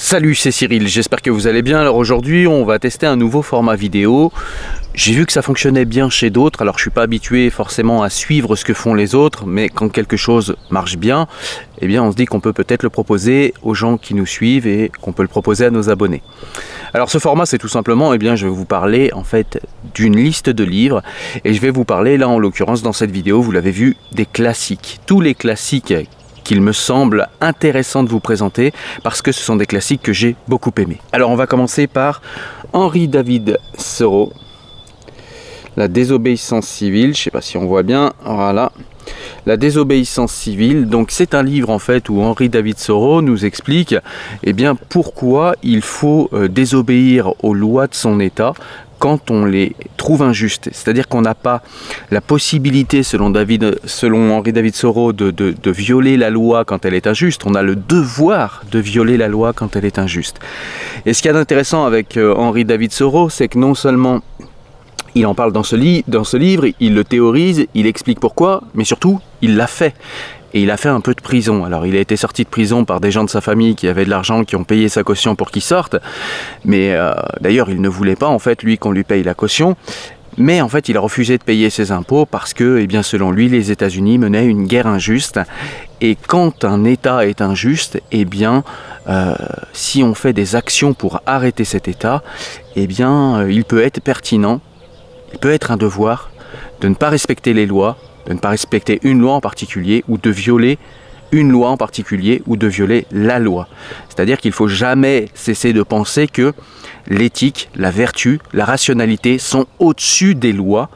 Salut, c'est Cyril, j'espère que vous allez bien. Alors aujourd'hui, on va tester un nouveau format vidéo. J'ai vu que ça fonctionnait bien chez d'autres, alors je suis pas habitué forcément à suivre ce que font les autres, mais quand quelque chose marche bien, eh bien on se dit qu'on peut peut-être le proposer aux gens qui nous suivent et qu'on peut le proposer à nos abonnés. Alors ce format, c'est tout simplement, eh bien je vais vous parler en fait d'une liste de livres et je vais vous parler là en l'occurrence dans cette vidéo, vous l'avez vu, des classiques. Tous les classiques qu'il me semble intéressant de vous présenter parce que ce sont des classiques que j'ai beaucoup aimés. Alors on va commencer par Henri David Thoreau, La désobéissance civile, je ne sais pas si on voit bien, voilà. La désobéissance civile, donc c'est un livre en fait où Henri David Thoreau nous explique eh bien, pourquoi il faut désobéir aux lois de son État quand on les trouve injustes. C'est-à-dire qu'on n'a pas la possibilité, selon Henri David Thoreau, de violer la loi quand elle est injuste. On a le devoir de violer la loi quand elle est injuste. Et ce qu'il y a d'intéressant avec Henri David Thoreau, c'est que non seulement il en parle dans ce livre, il le théorise, il explique pourquoi, mais surtout, il l'a fait. Et il a fait un peu de prison. Alors il a été sorti de prison par des gens de sa famille qui avaient de l'argent, qui ont payé sa caution pour qu'il sorte. Mais d'ailleurs, il ne voulait pas en fait, lui, qu'on lui paye la caution. Mais en fait, il a refusé de payer ses impôts parce que, eh bien, selon lui, les États-Unis menaient une guerre injuste. Et quand un État est injuste, eh bien, si on fait des actions pour arrêter cet État, eh bien, il peut être pertinent, il peut être un devoir de ne pas respecter les lois, de ne pas respecter une loi en particulier ou de violer une loi en particulier ou de violer la loi. C'est-à-dire qu'il ne faut jamais cesser de penser que l'éthique, la vertu, la rationalité sont au-dessus des lois,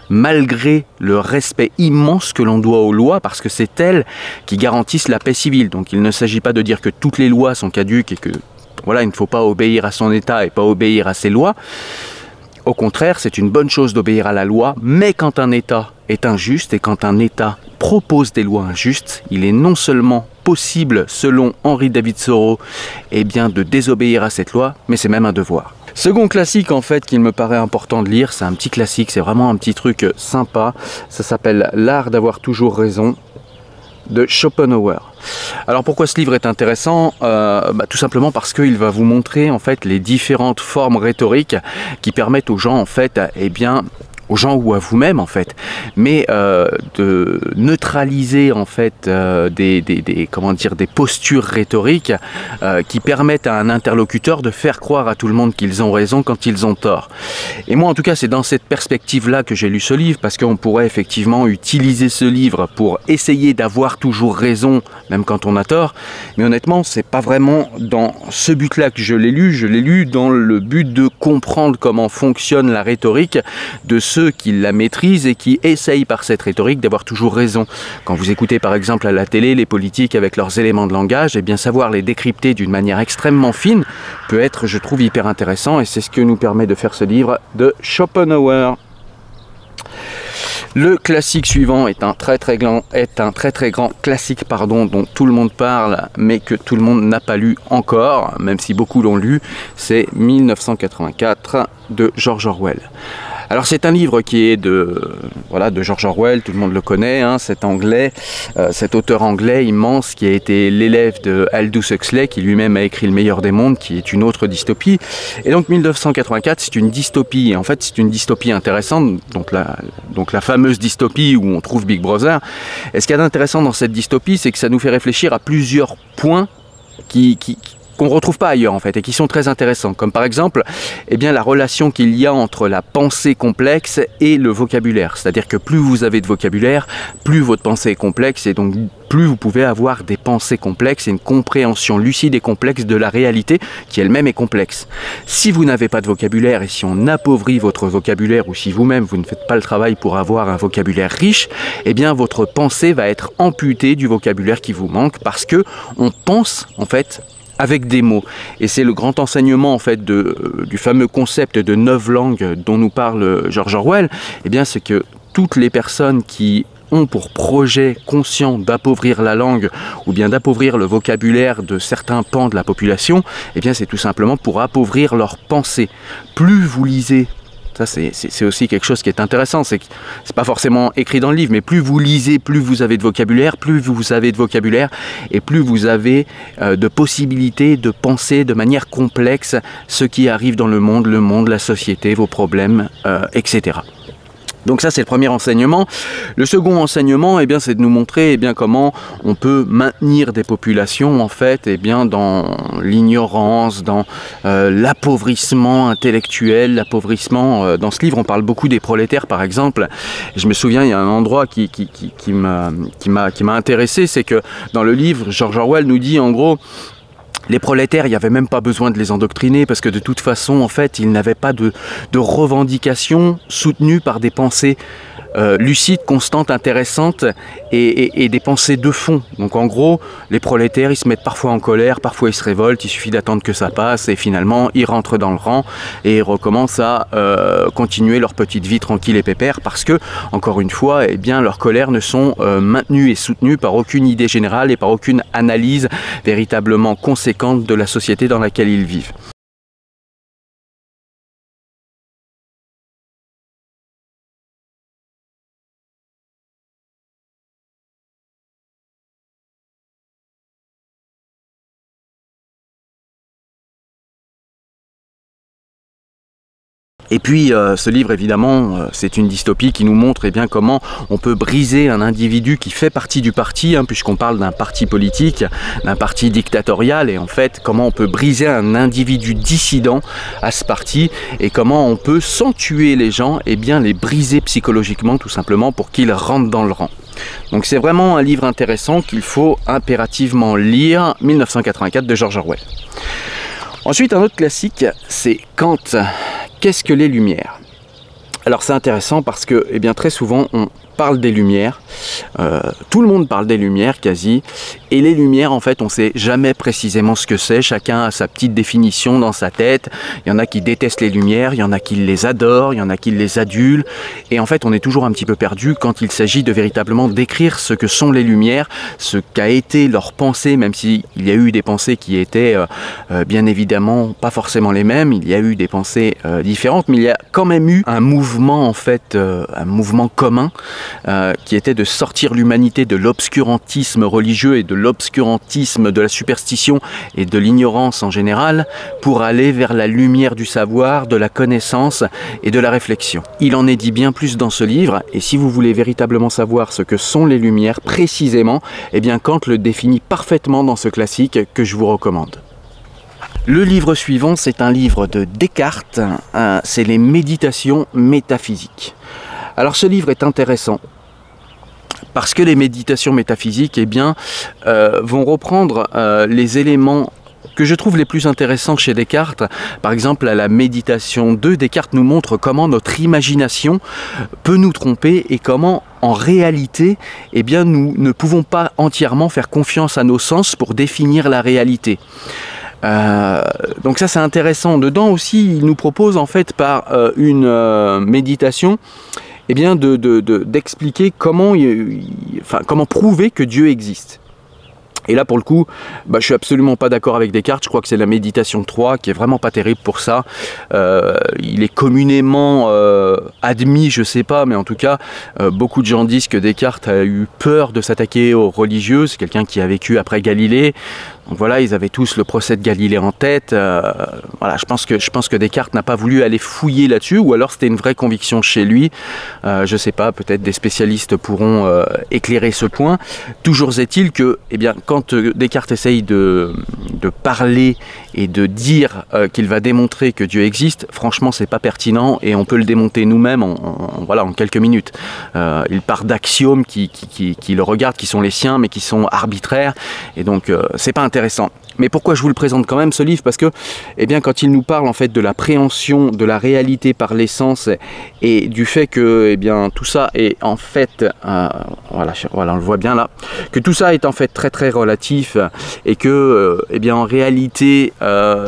malgré le respect immense que l'on doit aux lois, parce que c'est elles qui garantissent la paix civile. Donc il ne s'agit pas de dire que toutes les lois sont caduques et que voilà, il ne faut pas obéir à son État et pas obéir à ses lois. Au contraire, c'est une bonne chose d'obéir à la loi, mais quand un État est injuste et quand un État propose des lois injustes, il est non seulement possible, selon Henri David Thoreau, eh bien, de désobéir à cette loi, mais c'est même un devoir. Second classique en fait qu'il me paraît important de lire, c'est un petit classique, c'est vraiment un petit truc sympa, ça s'appelle L'art d'avoir toujours raison de Schopenhauer. Alors pourquoi ce livre est intéressant? Tout simplement parce qu'il va vous montrer en fait les différentes formes rhétoriques qui permettent aux gens en fait, eh bien, aux gens ou à vous-même en fait, mais de neutraliser en fait des postures rhétoriques qui permettent à un interlocuteur de faire croire à tout le monde qu'ils ont raison quand ils ont tort. Et moi en tout cas c'est dans cette perspective-là que j'ai lu ce livre, parce qu'on pourrait effectivement utiliser ce livre pour essayer d'avoir toujours raison, même quand on a tort, mais honnêtement c'est pas vraiment dans ce but-là que je l'ai lu dans le but de comprendre comment fonctionne la rhétorique de ceux qui la maîtrisent et qui essayent par cette rhétorique d'avoir toujours raison. Quand vous écoutez par exemple à la télé les politiques avec leurs éléments de langage, eh bien savoir les décrypter d'une manière extrêmement fine peut être, je trouve, hyper intéressant, et c'est ce que nous permet de faire ce livre de Schopenhauer. Le classique suivant est un très très grand classique dont tout le monde parle mais que tout le monde n'a pas lu encore, même si beaucoup l'ont lu, c'est 1984 de George Orwell. Alors c'est un livre qui est de George Orwell, tout le monde le connaît, hein, cet auteur anglais immense qui a été l'élève de Aldous Huxley, qui lui-même a écrit Le Meilleur des mondes, qui est une autre dystopie. Et donc 1984, c'est une dystopie, et en fait c'est une dystopie intéressante, donc la fameuse dystopie où on trouve Big Brother. Et ce qu'il y a d'intéressant dans cette dystopie, c'est que ça nous fait réfléchir à plusieurs points qu'on ne retrouve pas ailleurs en fait, et qui sont très intéressants, comme par exemple eh bien, la relation qu'il y a entre la pensée complexe et le vocabulaire. C'est-à-dire que plus vous avez de vocabulaire, plus votre pensée est complexe, et donc plus vous pouvez avoir des pensées complexes et une compréhension lucide et complexe de la réalité qui elle-même est complexe. Si vous n'avez pas de vocabulaire, et si on appauvrit votre vocabulaire, ou si vous-même vous ne faites pas le travail pour avoir un vocabulaire riche, eh bien votre pensée va être amputée du vocabulaire qui vous manque, parce que on pense en fait avec des mots. Et c'est le grand enseignement en fait du fameux concept de 9 langues dont nous parle George Orwell. Eh bien c'est que toutes les personnes qui ont pour projet conscient d'appauvrir la langue ou bien d'appauvrir le vocabulaire de certains pans de la population, eh bien c'est tout simplement pour appauvrir leur pensée. Plus vous lisez Ça, c'est aussi quelque chose qui est intéressant. C'est pas forcément écrit dans le livre, mais plus vous lisez, plus vous avez de vocabulaire, et plus vous avez de possibilités de penser de manière complexe ce qui arrive dans le monde, la société, vos problèmes, etc. Donc ça, c'est le premier enseignement. Le second enseignement, eh bien, c'est de nous montrer eh bien, comment on peut maintenir des populations en fait, eh bien, dans l'ignorance, dans l'appauvrissement intellectuel, l'appauvrissement. Dans ce livre, on parle beaucoup des prolétaires, par exemple. Je me souviens, il y a un endroit qui m'a intéressé, c'est que dans le livre, George Orwell nous dit en gros, les prolétaires, il n'y avait même pas besoin de les endoctriner parce que de toute façon, en fait, ils n'avaient pas de revendications soutenues par des pensées lucides, constantes, intéressantes et des pensées de fond. Donc en gros, les prolétaires, ils se mettent parfois en colère, parfois ils se révoltent, il suffit d'attendre que ça passe et finalement, ils rentrent dans le rang et ils recommencent à continuer leur petite vie tranquille et pépère parce que, encore une fois, eh bien, leurs colères ne sont maintenues et soutenues par aucune idée générale et par aucune analyse véritablement conséquente de la société dans laquelle ils vivent. Et puis ce livre évidemment c'est une dystopie qui nous montre eh bien, comment on peut briser un individu qui fait partie du parti, hein, puisqu'on parle d'un parti politique, d'un parti dictatorial, et en fait comment on peut briser un individu dissident à ce parti et comment on peut, sans tuer les gens, eh bien, les briser psychologiquement tout simplement pour qu'ils rentrent dans le rang. Donc c'est vraiment un livre intéressant qu'il faut impérativement lire, 1984 de George Orwell. Ensuite un autre classique c'est Kant. Qu'est-ce que les Lumières? Alors c'est intéressant parce que eh bien, très souvent on parle des Lumières, tout le monde parle des Lumières quasi, et les Lumières en fait on ne sait jamais précisément ce que c'est, chacun a sa petite définition dans sa tête, il y en a qui détestent les Lumières, il y en a qui les adorent, il y en a qui les adulent, et en fait on est toujours un petit peu perdu quand il s'agit de véritablement décrire ce que sont les Lumières, ce qu'a été leur pensée, même s'il y a eu des pensées qui étaient bien évidemment pas forcément les mêmes, il y a eu des pensées différentes, mais il y a quand même eu un mouvement en fait, un mouvement commun, qui était de sortir l'humanité de l'obscurantisme religieux et de l'obscurantisme de la superstition et de l'ignorance en général pour aller vers la lumière du savoir, de la connaissance et de la réflexion. Il en est dit bien plus dans ce livre et si vous voulez véritablement savoir ce que sont les Lumières précisément, eh bien Kant le définit parfaitement dans ce classique que je vous recommande. Le livre suivant, c'est un livre de Descartes, c'est les Méditations métaphysiques. Alors ce livre est intéressant parce que les méditations métaphysiques eh bien, vont reprendre les éléments que je trouve les plus intéressants chez Descartes. Par exemple, à la méditation 2, Descartes nous montre comment notre imagination peut nous tromper et comment en réalité, eh bien, nous ne pouvons pas entièrement faire confiance à nos sens pour définir la réalité. Donc ça c'est intéressant. Dedans aussi, il nous propose en fait par une méditation eh bien d'expliquer comment prouver que Dieu existe. Et là pour le coup, je suis absolument pas d'accord avec Descartes, je crois que c'est la méditation 3 qui est vraiment pas terrible pour ça. Il est communément admis, je sais pas, mais en tout cas, beaucoup de gens disent que Descartes a eu peur de s'attaquer aux religieux, c'est quelqu'un qui a vécu après Galilée. Donc voilà, ils avaient tous le procès de Galilée en tête. Voilà, je pense que Descartes n'a pas voulu aller fouiller là-dessus, ou alors c'était une vraie conviction chez lui. Je sais pas, peut-être des spécialistes pourront éclairer ce point. Toujours est-il que, eh bien, quand Descartes essaye de parler et de dire qu'il va démontrer que Dieu existe, franchement, c'est pas pertinent et on peut le démonter nous-mêmes en quelques minutes. Il part d'axiomes qui le regardent, qui sont les siens, mais qui sont arbitraires, et donc c'est pas intéressant. Mais pourquoi je vous le présente quand même ce livre? Parce que, eh bien, quand il nous parle en fait de la préhension de la réalité par l'essence et du fait que, eh bien, tout ça est en fait, voilà, on le voit bien là, que tout ça est en fait très très relatif et que, eh bien, en réalité,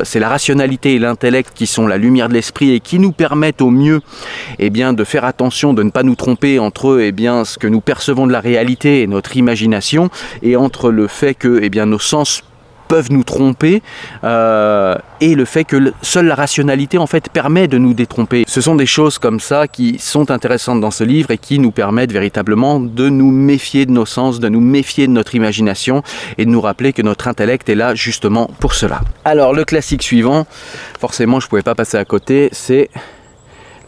c'est la rationalité et l'intellect qui sont la lumière de l'esprit et qui nous permettent au mieux, eh bien, de faire attention, de ne pas nous tromper entre, eh bien, ce que nous percevons de la réalité et notre imagination et entre le fait que, eh bien, nos sens peuvent nous tromper et le fait que seule la rationalité en fait permet de nous détromper. Ce sont des choses comme ça qui sont intéressantes dans ce livre et qui nous permettent véritablement de nous méfier de nos sens, de nous méfier de notre imagination et de nous rappeler que notre intellect est là justement pour cela. Alors le classique suivant, forcément je ne pouvais pas passer à côté, c'est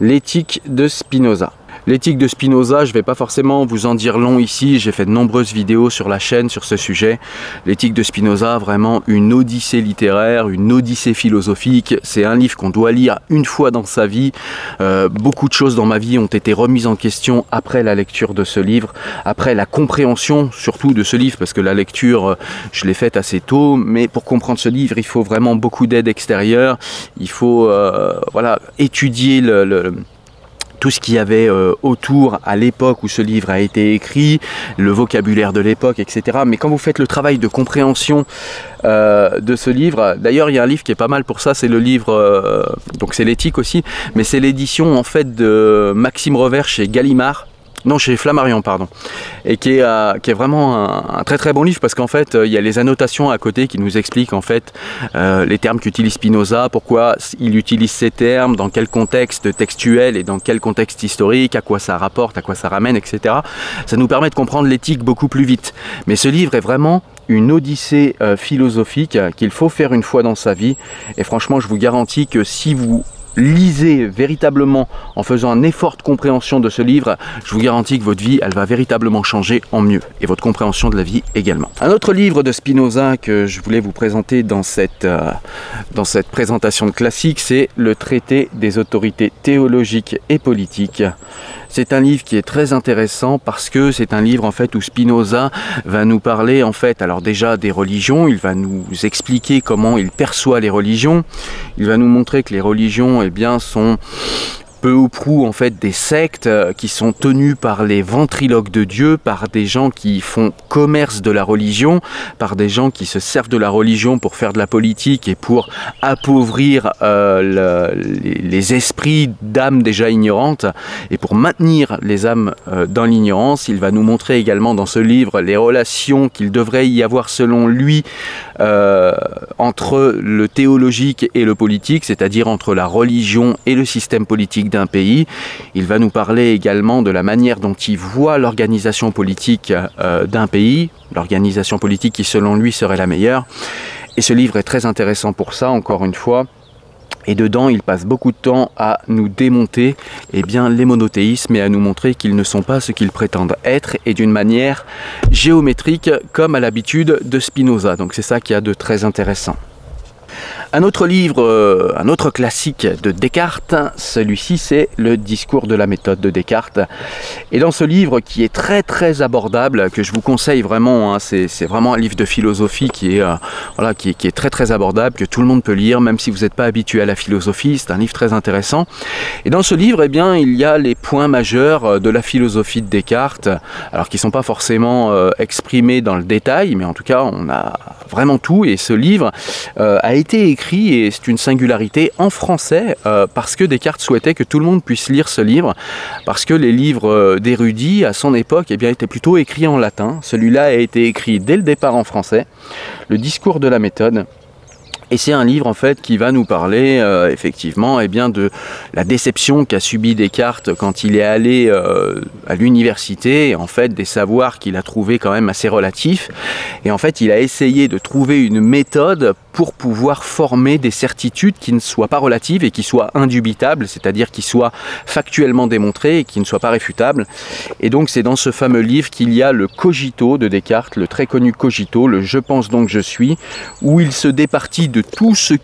l'éthique de Spinoza. L'éthique de Spinoza, je ne vais pas forcément vous en dire long ici, j'ai fait de nombreuses vidéos sur la chaîne sur ce sujet. L'éthique de Spinoza, vraiment une odyssée littéraire, une odyssée philosophique. C'est un livre qu'on doit lire une fois dans sa vie. Beaucoup de choses dans ma vie ont été remises en question après la lecture de ce livre, après la compréhension surtout de ce livre, parce que la lecture, je l'ai faite assez tôt, mais pour comprendre ce livre, il faut vraiment beaucoup d'aide extérieure. Il faut voilà, étudier tout ce qu'il y avait autour à l'époque où ce livre a été écrit, le vocabulaire de l'époque, etc. Mais quand vous faites le travail de compréhension de ce livre, d'ailleurs il y a un livre qui est pas mal pour ça, c'est le livre, donc c'est l'éthique aussi, mais c'est l'édition en fait de Maxime Revers chez Gallimard. Non, chez Flammarion, pardon. Et qui est vraiment un très très bon livre parce qu'en fait, il y a les annotations à côté qui nous expliquent en fait les termes qu'utilise Spinoza, pourquoi il utilise ces termes, dans quel contexte textuel et dans quel contexte historique, à quoi ça rapporte, à quoi ça ramène, etc. Ça nous permet de comprendre l'éthique beaucoup plus vite. Mais ce livre est vraiment une odyssée philosophique qu'il faut faire une fois dans sa vie. Et franchement, je vous garantis que si vous lisez véritablement en faisant un effort de compréhension de ce livre, je vous garantis que votre vie, elle va véritablement changer en mieux et votre compréhension de la vie également. Un autre livre de Spinoza que je voulais vous présenter dans cette présentation de classique, c'est le traité des autorités théologiques et politiques. C'est un livre qui est très intéressant parce que c'est un livre en fait où Spinoza va nous parler en fait, alors déjà des religions, il va nous expliquer comment il perçoit les religions, il va nous montrer que les religions eh bien, sont peu ou prou en fait des sectes qui sont tenues par les ventriloques de Dieu, par des gens qui font commerce de la religion, par des gens qui se servent de la religion pour faire de la politique et pour appauvrir les esprits d'âmes déjà ignorantes et pour maintenir les âmes dans l'ignorance. Il va nous montrer également dans ce livre les relations qu'il devrait y avoir selon lui entre le théologique et le politique, c'est-à-dire entre la religion et le système politique d'un pays. Il va nous parler également de la manière dont il voit l'organisation politique d'un pays, l'organisation politique qui selon lui serait la meilleure. Et ce livre est très intéressant pour ça, encore une fois. Et dedans, il passe beaucoup de temps à nous démonter eh bien, les monothéismes et à nous montrer qu'ils ne sont pas ce qu'ils prétendent être et d'une manière géométrique comme à l'habitude de Spinoza. Donc c'est ça qu'il y a de très intéressant. Un autre livre, un autre classique de Descartes, celui-ci c'est le discours de la méthode de Descartes. Et dans ce livre qui est très très abordable, que je vous conseille vraiment, hein, c'est vraiment un livre de philosophie qui est, voilà, qui est très très abordable, que tout le monde peut lire, même si vous n'êtes pas habitué à la philosophie, c'est un livre très intéressant. Et dans ce livre, eh bien, il y a les points majeurs de la philosophie de Descartes, alors qui ne sont pas forcément exprimés dans le détail, mais en tout cas on a vraiment tout, et ce livre a été écrit, et c'est une singularité, en français, parce que Descartes souhaitait que tout le monde puisse lire ce livre, parce que les livres d'érudits à son époque eh bien, étaient plutôt écrits en latin. Celui-là a été écrit dès le départ en français, le discours de la méthode. Et c'est un livre en fait qui va nous parler effectivement eh bien, de la déception qu'a subi Descartes quand il est allé à l'université, en fait des savoirs qu'il a trouvés quand même assez relatifs. Et en fait il a essayé de trouver une méthode pour pouvoir former des certitudes qui ne soient pas relatives et qui soient indubitables, c'est-à-dire qui soient factuellement démontrées et qui ne soient pas réfutables. Et donc c'est dans ce fameux livre qu'il y a le Cogito de Descartes, le très connu Cogito, le Je pense donc je suis, où il se départit de tout ce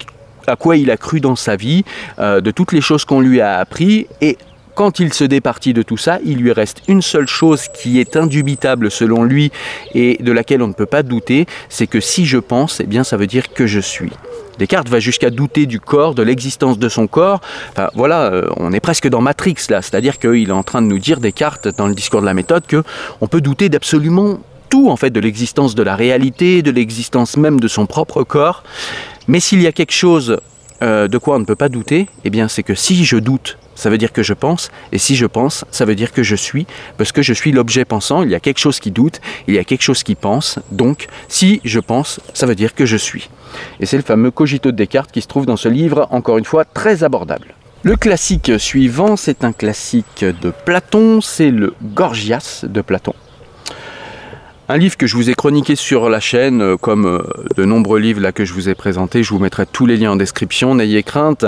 à quoi il a cru dans sa vie, de toutes les choses qu'on lui a appris, et quand il se départit de tout ça, il lui reste une seule chose qui est indubitable selon lui et de laquelle on ne peut pas douter, c'est que si je pense, eh bien ça veut dire que je suis. Descartes va jusqu'à douter du corps, de l'existence de son corps. Enfin voilà, on est presque dans Matrix là, c'est-à-dire qu'il est en train de nous dire, Descartes, dans le discours de la méthode, qu'on peut douter d'absolument tout, en fait, de l'existence de la réalité, de l'existence même de son propre corps. Mais s'il y a quelque chose de quoi on ne peut pas douter, eh bien c'est que si je doute ça veut dire que je pense, et si je pense, ça veut dire que je suis, parce que je suis l'objet pensant, il y a quelque chose qui doute, il y a quelque chose qui pense, donc si je pense, ça veut dire que je suis. Et c'est le fameux cogito de Descartes qui se trouve dans ce livre, encore une fois, très abordable. Le classique suivant, c'est un classique de Platon, c'est le Gorgias de Platon. Un livre que je vous ai chroniqué sur la chaîne, comme de nombreux livres là que je vous ai présentés, je vous mettrai tous les liens en description, n'ayez crainte.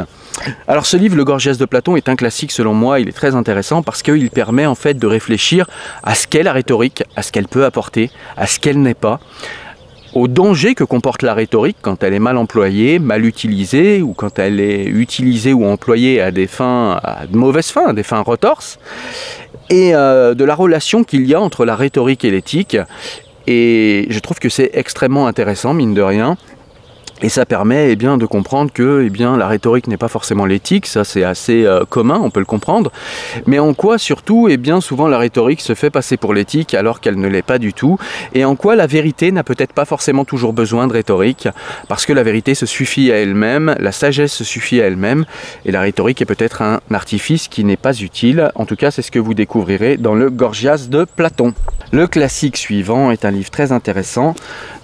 Alors ce livre, le Gorgias de Platon, est un classique selon moi, il est très intéressant parce qu'il permet en fait de réfléchir à ce qu'est la rhétorique, à ce qu'elle peut apporter, à ce qu'elle n'est pas, au danger que comporte la rhétorique quand elle est mal employée, mal utilisée, ou quand elle est utilisée ou employée à des fins, à de mauvaises fins, à des fins retorses, et de la relation qu'il y a entre la rhétorique et l'éthique. Et je trouve que c'est extrêmement intéressant, mine de rien. Et ça permet eh bien, de comprendre que eh bien, la rhétorique n'est pas forcément l'éthique, ça c'est assez commun, on peut le comprendre, mais en quoi surtout, eh bien, souvent la rhétorique se fait passer pour l'éthique alors qu'elle ne l'est pas du tout, et en quoi la vérité n'a peut-être pas forcément toujours besoin de rhétorique, parce que la vérité se suffit à elle-même, la sagesse se suffit à elle-même, et la rhétorique est peut-être un artifice qui n'est pas utile, en tout cas c'est ce que vous découvrirez dans le Gorgias de Platon. Le classique suivant est un livre très intéressant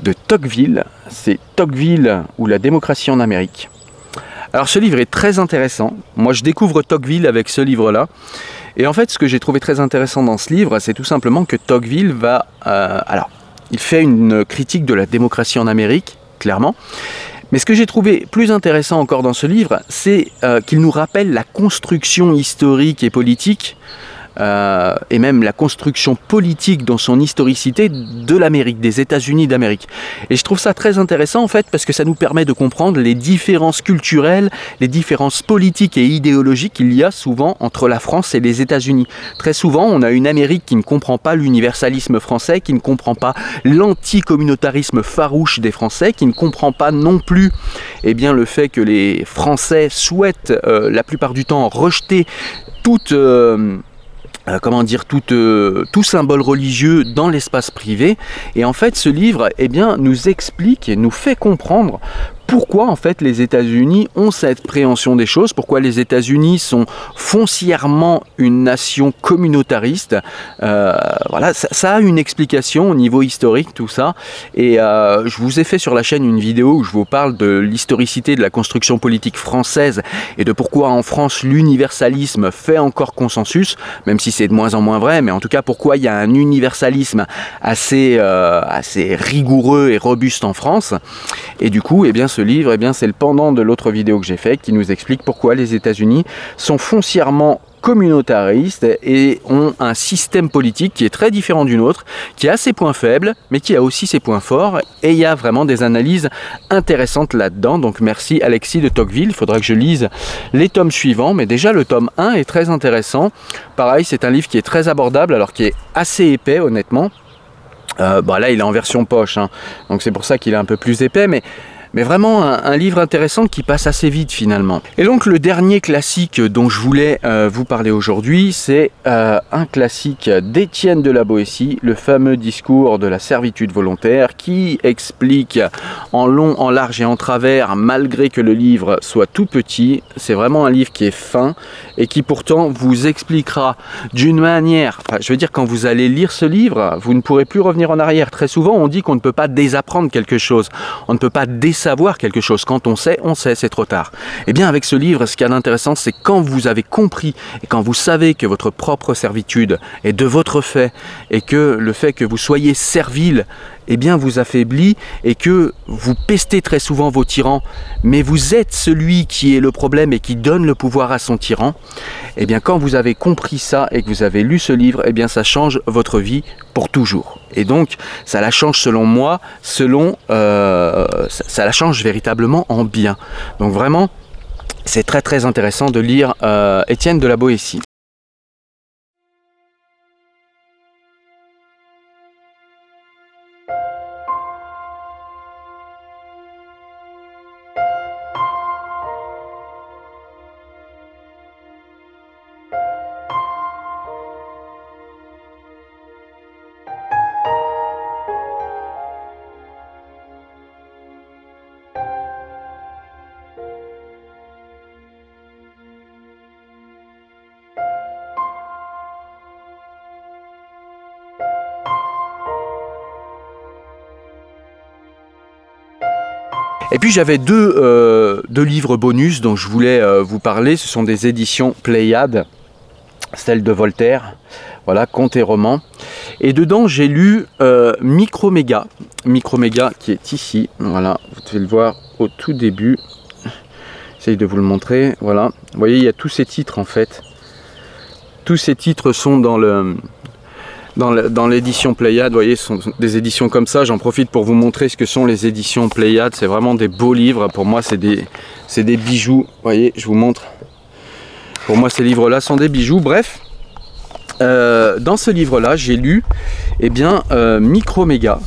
de Tocqueville, c'est Tocqueville ou la démocratie en Amérique. Alors ce livre est très intéressant, moi je découvre Tocqueville avec ce livre-là, et en fait ce que j'ai trouvé très intéressant dans ce livre, c'est tout simplement que Tocqueville va... il fait une critique de la démocratie en Amérique, clairement, mais ce que j'ai trouvé plus intéressant encore dans ce livre, c'est qu'il nous rappelle la construction historique et politique et même la construction politique dans son historicité de l'Amérique, des États-Unis d'Amérique. Et je trouve ça très intéressant en fait parce que ça nous permet de comprendre les différences culturelles, les différences politiques et idéologiques qu'il y a souvent entre la France et les États-Unis. Très souvent, on a une Amérique qui ne comprend pas l'universalisme français, qui ne comprend pas l'anticommunautarisme farouche des Français, qui ne comprend pas non plus eh bien, le fait que les Français souhaitent la plupart du temps rejeter toute... tout symbole religieux dans l'espace privé. Et en fait, ce livre eh bien, nous explique et nous fait comprendre pourquoi en fait les États-Unis ont cette préhension des choses, pourquoi les États-Unis sont foncièrement une nation communautariste. Voilà, ça a une explication au niveau historique, tout ça. Et je vous ai fait sur la chaîne une vidéo où je vous parle de l'historicité de la construction politique française et de pourquoi en France l'universalisme fait encore consensus, même si c'est de moins en moins vrai, mais en tout cas pourquoi il y a un universalisme assez rigoureux et robuste en France. Et du coup, eh bien, ce livre, eh bien, c'est le pendant de l'autre vidéo que j'ai fait qui nous explique pourquoi les États-Unis sont foncièrement communautaristes et ont un système politique qui est très différent du nôtre, qui a ses points faibles, mais qui a aussi ses points forts. Et il y a vraiment des analyses intéressantes là-dedans. Donc merci Alexis de Tocqueville. Il faudra que je lise les tomes suivants, mais déjà le tome 1 est très intéressant. Pareil, c'est un livre qui est très abordable, alors qui est assez épais honnêtement. Là il est en version poche, hein, donc c'est pour ça qu'il est un peu plus épais, mais vraiment un livre intéressant qui passe assez vite finalement. Et donc le dernier classique dont je voulais vous parler aujourd'hui, c'est un classique d'Étienne de la Boétie, le fameux discours de la servitude volontaire, qui explique en long, en large et en travers, malgré que le livre soit tout petit. C'est vraiment un livre qui est fin et qui pourtant vous expliquera d'une manière, je veux dire, quand vous allez lire ce livre, vous ne pourrez plus revenir en arrière. Très souvent on dit qu'on ne peut pas désapprendre quelque chose, on ne peut pas savoir quelque chose. Quand on sait, c'est trop tard. Et bien avec ce livre, ce qu'il y a d'intéressant, c'est quand vous avez compris et quand vous savez que votre propre servitude est de votre fait et que le fait que vous soyez servile eh bien vous affaiblit et que vous pestez très souvent vos tyrans, mais vous êtes celui qui est le problème et qui donne le pouvoir à son tyran. Et bien quand vous avez compris ça et que vous avez lu ce livre, eh bien ça change votre vie pour toujours. Et donc ça la change selon moi, ça la change véritablement en bien. Donc vraiment, c'est très très intéressant de lire Étienne de la Boétie. Et puis j'avais deux livres bonus dont je voulais vous parler. Ce sont des éditions Pléiade, celle de Voltaire, voilà, contes et romans. Et dedans j'ai lu Microméga qui est ici, voilà, vous devez le voir au tout début. J'essaye de vous le montrer, voilà. Vous voyez, il y a tous ces titres en fait. Tous ces titres sont dans l'édition Pléiade, vous voyez, ce sont des éditions comme ça. J'en profite pour vous montrer ce que sont les éditions Pléiade. C'est vraiment des beaux livres. Pour moi, c'est des bijoux. Vous voyez, je vous montre. Pour moi, ces livres-là sont des bijoux. Bref, dans ce livre-là, j'ai lu Microméga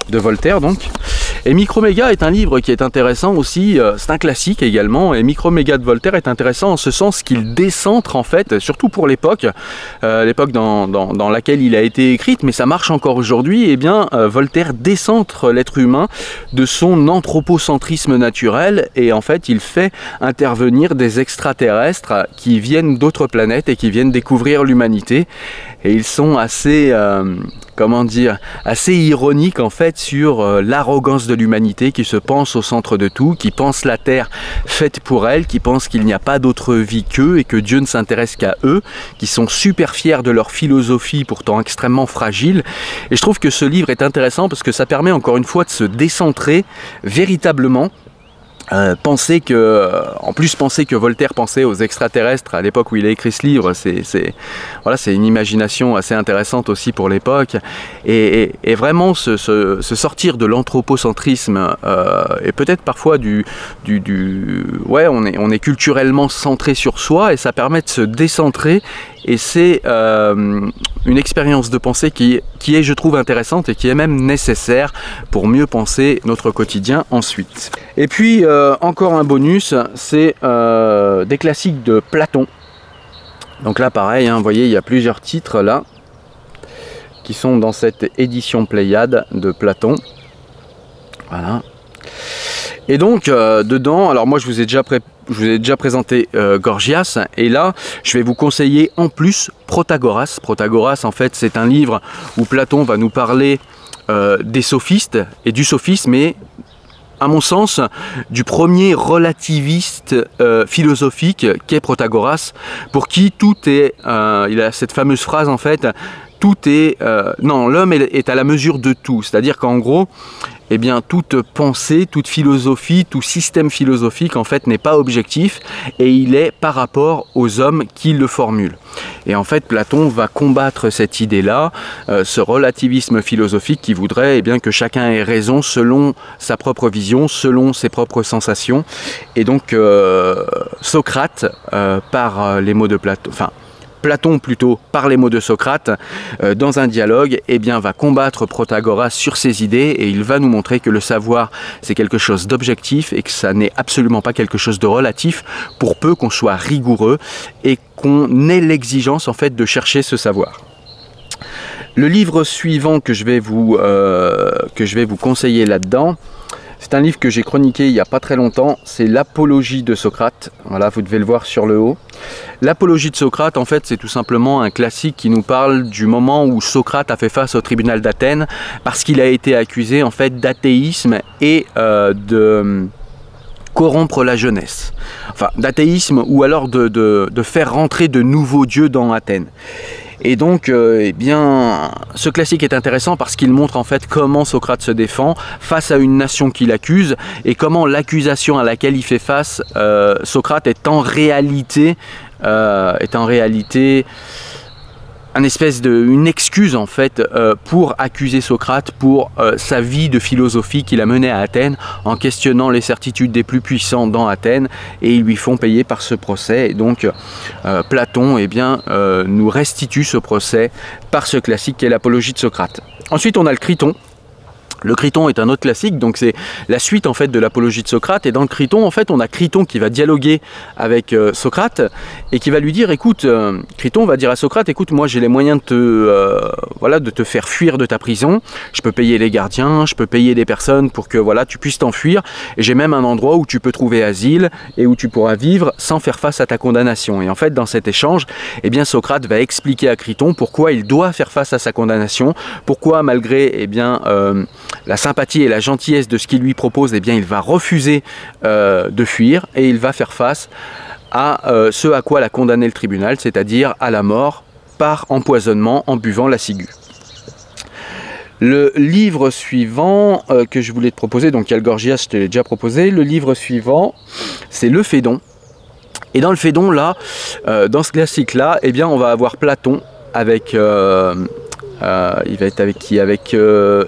de Voltaire, donc. Et Microméga est un livre qui est intéressant aussi, c'est un classique également, et Microméga de Voltaire est intéressant en ce sens qu'il décentre en fait, surtout pour l'époque dans laquelle il a été écrite, mais ça marche encore aujourd'hui. Voltaire décentre l'être humain de son anthropocentrisme naturel, et en fait il fait intervenir des extraterrestres qui viennent d'autres planètes et qui viennent découvrir l'humanité, et ils sont assez assez ironiques en fait sur l'arrogance de l'humanité qui se pense au centre de tout, qui pense la Terre faite pour elle, qui pense qu'il n'y a pas d'autre vie qu'eux et que Dieu ne s'intéresse qu'à eux, qui sont super fiers de leur philosophie pourtant extrêmement fragile. Et je trouve que ce livre est intéressant parce que ça permet encore une fois de se décentrer véritablement. Penser que Voltaire pensait aux extraterrestres à l'époque où il a écrit ce livre, c'est une imagination assez intéressante aussi pour l'époque, et vraiment se sortir de l'anthropocentrisme et peut-être parfois on est culturellement centré sur soi, et ça permet de se décentrer. Et c'est une expérience de pensée qui est, je trouve, intéressante et qui est même nécessaire pour mieux penser notre quotidien ensuite. Et puis, encore un bonus, c'est des classiques de Platon. Donc là, pareil, vous voyez, il y a plusieurs titres là, qui sont dans cette édition Pléiade de Platon. Voilà. Et donc, dedans, alors moi je vous ai déjà présenté Gorgias, et là je vais vous conseiller en plus Protagoras. Protagoras, en fait, c'est un livre où Platon va nous parler des sophistes et du sophisme, et à mon sens du premier relativiste philosophique qu'est Protagoras, pour qui tout est, il a cette fameuse phrase en fait, tout est, non, l'homme est à la mesure de tout, c'est-à-dire qu'en gros, toute pensée, toute philosophie, tout système philosophique en fait n'est pas objectif, et il est par rapport aux hommes qui le formulent. Et en fait, Platon va combattre cette idée-là, ce relativisme philosophique qui voudrait que chacun ait raison selon sa propre vision, selon ses propres sensations. Et donc Socrate, par les mots de Platon, Platon plutôt, par les mots de Socrate, dans un dialogue, va combattre Protagoras sur ses idées, et il va nous montrer que le savoir c'est quelque chose d'objectif et que ça n'est absolument pas quelque chose de relatif, pour peu qu'on soit rigoureux et qu'on ait l'exigence en fait de chercher ce savoir. Le livre suivant que je vais vous conseiller là-dedans, c'est un livre que j'ai chroniqué il n'y a pas très longtemps, c'est l'Apologie de Socrate. Voilà, vous devez le voir sur le haut. L'Apologie de Socrate, en fait, c'est tout simplement un classique qui nous parle du moment où Socrate a fait face au tribunal d'Athènes parce qu'il a été accusé en fait d'athéisme et de corrompre la jeunesse. Enfin, d'athéisme, ou alors de faire rentrer de nouveaux dieux dans Athènes. Et donc, ce classique est intéressant parce qu'il montre en fait comment Socrate se défend face à une nation qui l'accuse, et comment l'accusation à laquelle il fait face, Socrate est en réalité une excuse en fait pour accuser Socrate pour sa vie de philosophie qu'il a menée à Athènes, en questionnant les certitudes des plus puissants dans Athènes, et ils lui font payer par ce procès. Et donc Platon nous restitue ce procès par ce classique qu'est l'Apologie de Socrate. Ensuite on a le Criton. Le Criton est un autre classique, donc c'est la suite en fait de l'Apologie de Socrate. Et dans le Criton, en fait, on a Criton qui va dialoguer avec Socrate et qui va lui dire, écoute, Criton va dire à Socrate, écoute, moi j'ai les moyens de te faire fuir de ta prison. Je peux payer les gardiens, je peux payer des personnes pour que tu puisses t'enfuir. Et j'ai même un endroit où tu peux trouver asile et où tu pourras vivre sans faire face à ta condamnation. Et en fait, dans cet échange, Socrate va expliquer à Criton pourquoi il doit faire face à sa condamnation, pourquoi malgré la sympathie et la gentillesse de ce qu'il lui propose, eh bien, il va refuser de fuir et il va faire face à ce à quoi l'a condamné le tribunal, c'est-à-dire à la mort par empoisonnement en buvant la ciguë. Le livre suivant que je voulais te proposer, donc il y a le Gorgias, je te l'ai déjà proposé. Le livre suivant, c'est le Phédon. Et dans le Phédon, là, dans ce classique-là, eh bien, on va avoir Platon avec, il va être avec qui? Avec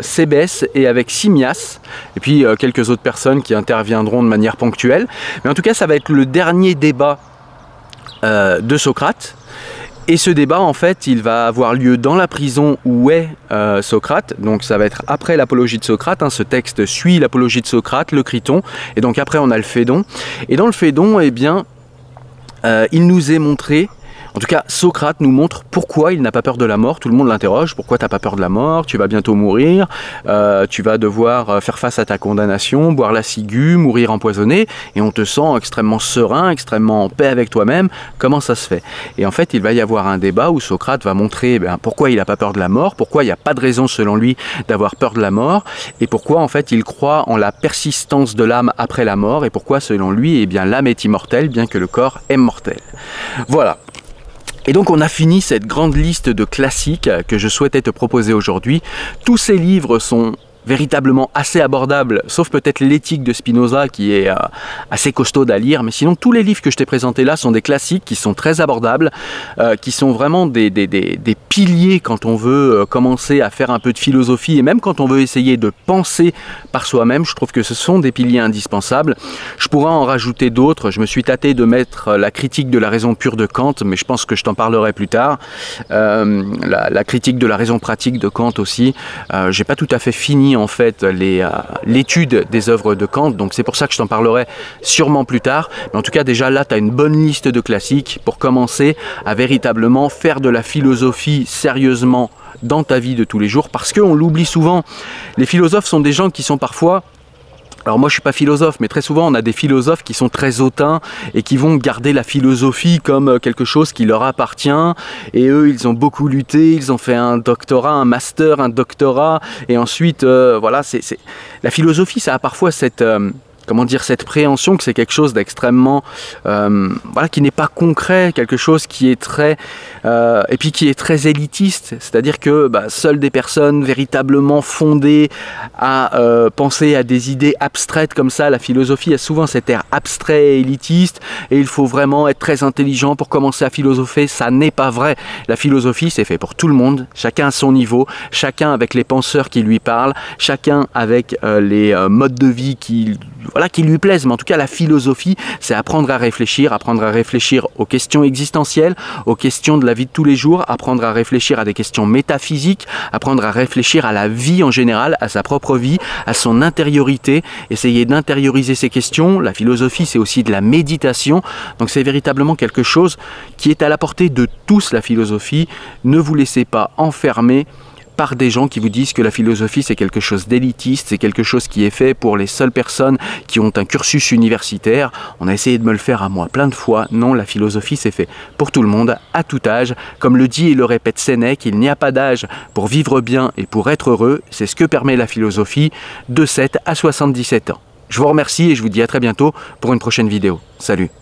Cébès et avec Simmias, et puis quelques autres personnes qui interviendront de manière ponctuelle. Mais en tout cas, ça va être le dernier débat de Socrate. Et ce débat, en fait, il va avoir lieu dans la prison où est Socrate. Donc ça va être après l'apologie de Socrate. Hein. Ce texte suit l'apologie de Socrate, le Criton. Et donc après, on a le Phédon. Et dans le Phédon, eh bien, il nous est montré... En tout cas, Socrate nous montre pourquoi il n'a pas peur de la mort. Tout le monde l'interroge. Pourquoi tu n'as pas peur de la mort? Tu vas bientôt mourir. Tu vas devoir faire face à ta condamnation, boire la ciguë, mourir empoisonné. Et on te sent extrêmement serein, extrêmement en paix avec toi-même. Comment ça se fait? Et en fait, il va y avoir un débat où Socrate va montrer pourquoi il n'a pas peur de la mort, pourquoi il n'y a pas de raison selon lui d'avoir peur de la mort, et pourquoi en fait il croit en la persistance de l'âme après la mort, et pourquoi selon lui, eh bien, l'âme est immortelle, bien que le corps est mortel. Voilà. Et donc on a fini cette grande liste de classiques que je souhaitais te proposer aujourd'hui. Tous ces livres sont véritablement assez abordables, sauf peut-être l'éthique de Spinoza qui est assez costaude à lire, mais sinon tous les livres que je t'ai présentés là sont des classiques qui sont très abordables, qui sont vraiment des piliers quand on veut commencer à faire un peu de philosophie et même quand on veut essayer de penser par soi-même. Je trouve que ce sont des piliers indispensables. Je pourrais en rajouter d'autres. Je me suis tâté de mettre la critique de la raison pure de Kant, mais je pense que je t'en parlerai plus tard. La critique de la raison pratique de Kant aussi. J'ai pas tout à fait fini en fait l'étude des œuvres de Kant, donc c'est pour ça que je t'en parlerai sûrement plus tard. Mais en tout cas, déjà là, tu as une bonne liste de classiques pour commencer à véritablement faire de la philosophie sérieusement dans ta vie de tous les jours, parce qu'on l'oublie souvent. Les philosophes sont des gens qui sont parfois... Alors moi je suis pas philosophe, mais très souvent on a des philosophes qui sont très hautains et qui vont garder la philosophie comme quelque chose qui leur appartient, et eux ils ont beaucoup lutté, ils ont fait un doctorat, un master, un doctorat, et ensuite voilà, la philosophie ça a parfois cette... comment dire, cette préhension que c'est quelque chose d'extrêmement, voilà, qui n'est pas concret, quelque chose qui est très, et puis qui est très élitiste, c'est-à-dire que seules des personnes véritablement fondées à penser à des idées abstraites comme ça, la philosophie a souvent cet air abstrait et élitiste, et il faut vraiment être très intelligent pour commencer à philosopher. Ça n'est pas vrai. La philosophie, c'est fait pour tout le monde, chacun à son niveau, chacun avec les penseurs qui lui parlent, chacun avec les modes de vie qui lui plaisent. Mais en tout cas, la philosophie, c'est apprendre à réfléchir aux questions existentielles, aux questions de la vie de tous les jours, apprendre à réfléchir à des questions métaphysiques, apprendre à réfléchir à la vie en général, à sa propre vie, à son intériorité, essayer d'intérioriser ces questions. La philosophie, c'est aussi de la méditation, donc c'est véritablement quelque chose qui est à la portée de tous, la philosophie. Ne vous laissez pas enfermer par des gens qui vous disent que la philosophie c'est quelque chose d'élitiste, c'est quelque chose qui est fait pour les seules personnes qui ont un cursus universitaire. On a essayé de me le faire à moi plein de fois. Non, la philosophie c'est fait pour tout le monde, à tout âge. Comme le dit et le répète Sénèque, il n'y a pas d'âge pour vivre bien et pour être heureux. C'est ce que permet la philosophie de 7 à 77 ans. Je vous remercie et je vous dis à très bientôt pour une prochaine vidéo. Salut!